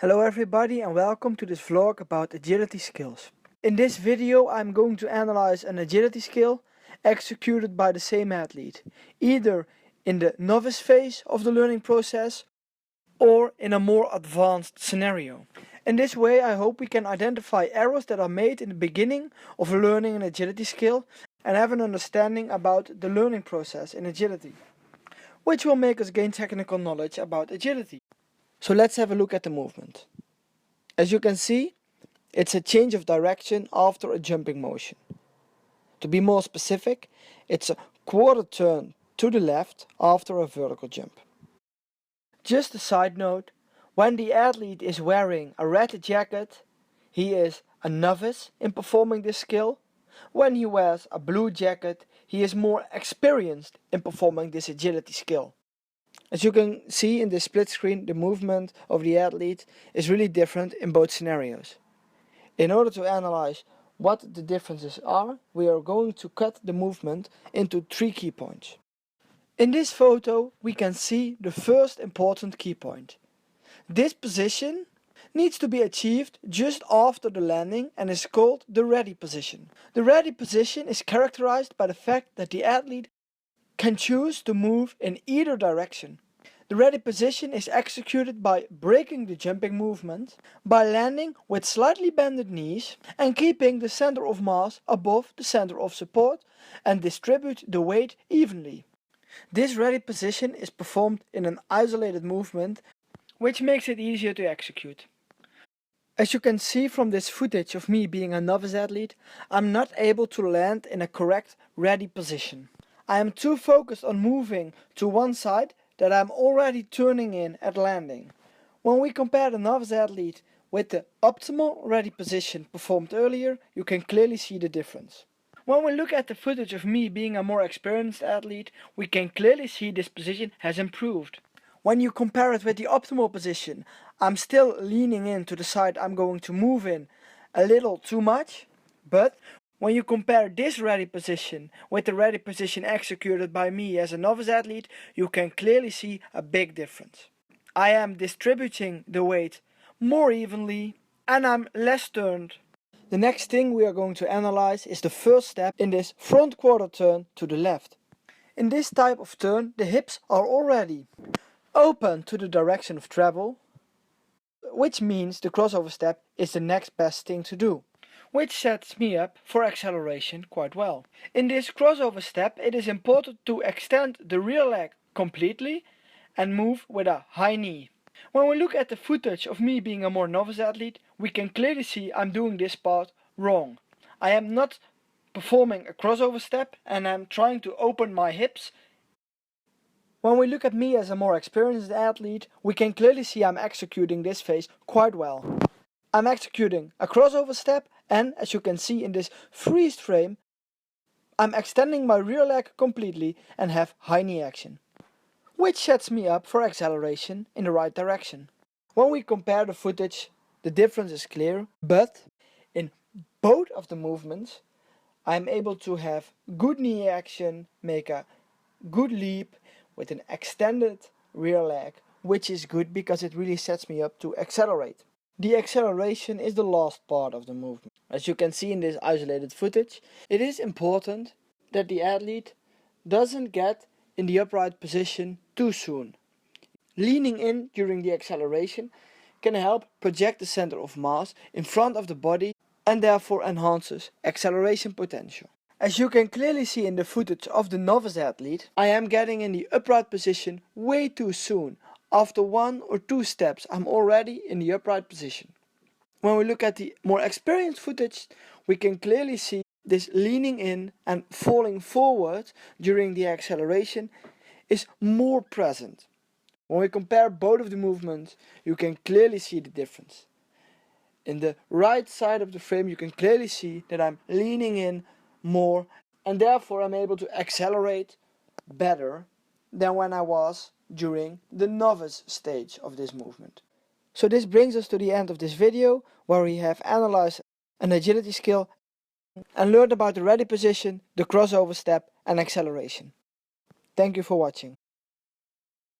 Hello everybody and welcome to this vlog about agility skills. In this video I'm going to analyze an agility skill executed by the same athlete, either in the novice phase of the learning process or in a more advanced scenario. In this way I hope we can identify errors that are made in the beginning of learning an agility skill and have an understanding about the learning process in agility, which will make us gain technical knowledge about agility. So let's have a look at the movement. As you can see, it's a change of direction after a jumping motion. To be more specific, it's a quarter turn to the left after a vertical jump. Just a side note, when the athlete is wearing a red jacket, he is a novice in performing this skill. When he wears a blue jacket, he is more experienced in performing this agility skill. As you can see in this split screen, the movement of the athlete is really different in both scenarios. In order to analyze what the differences are, we are going to cut the movement into 3 key points. In this photo, we can see the first important key point. This position needs to be achieved just after the landing and is called the ready position. The ready position is characterized by the fact that the athlete can choose to move in either direction. The ready position is executed by breaking the jumping movement, by landing with slightly bended knees and keeping the center of mass above the center of support and distribute the weight evenly. This ready position is performed in an isolated movement, which makes it easier to execute. As you can see from this footage of me being a novice athlete, I'm not able to land in a correct ready position. I am too focused on moving to one side that I'm already turning in at landing. When we compare the novice athlete with the optimal ready position performed earlier, you can clearly see the difference. When we look at the footage of me being a more experienced athlete, we can clearly see this position has improved. When you compare it with the optimal position, I'm still leaning in to the side I'm going to move in a little too much, but when you compare this ready position with the ready position executed by me as a novice athlete, you can clearly see a big difference. I am distributing the weight more evenly and I'm less turned. The next thing we are going to analyze is the first step in this front quarter turn to the left. In this type of turn, the hips are already open to the direction of travel, which means the crossover step is the next best thing to do, which sets me up for acceleration quite well. In this crossover step, it is important to extend the rear leg completely and move with a high knee. When we look at the footage of me being a more novice athlete, we can clearly see I'm doing this part wrong. I am not performing a crossover step and I'm trying to open my hips. When we look at me as a more experienced athlete, we can clearly see I'm executing this phase quite well. I'm executing a crossover step and, as you can see in this freeze frame, I'm extending my rear leg completely and have high knee action, which sets me up for acceleration in the right direction. When we compare the footage, the difference is clear, but in both of the movements, I'm able to have good knee action, make a good leap with an extended rear leg, which is good because it really sets me up to accelerate. The acceleration is the last part of the movement. As you can see in this isolated footage, it is important that the athlete doesn't get in the upright position too soon. Leaning in during the acceleration can help project the center of mass in front of the body and therefore enhances acceleration potential. As you can clearly see in the footage of the novice athlete, I am getting in the upright position way too soon. After 1 or 2 steps, I'm already in the upright position. When we look at the more experienced footage, we can clearly see this leaning in and falling forward during the acceleration is more present. When we compare both of the movements, you can clearly see the difference. In the right side of the frame, you can clearly see that I'm leaning in more and therefore I'm able to accelerate better than when I was during the novice stage of this movement. So this brings us to the end of this video, where we have analyzed an agility skill and learned about the ready position, the crossover step and acceleration. Thank you for watching.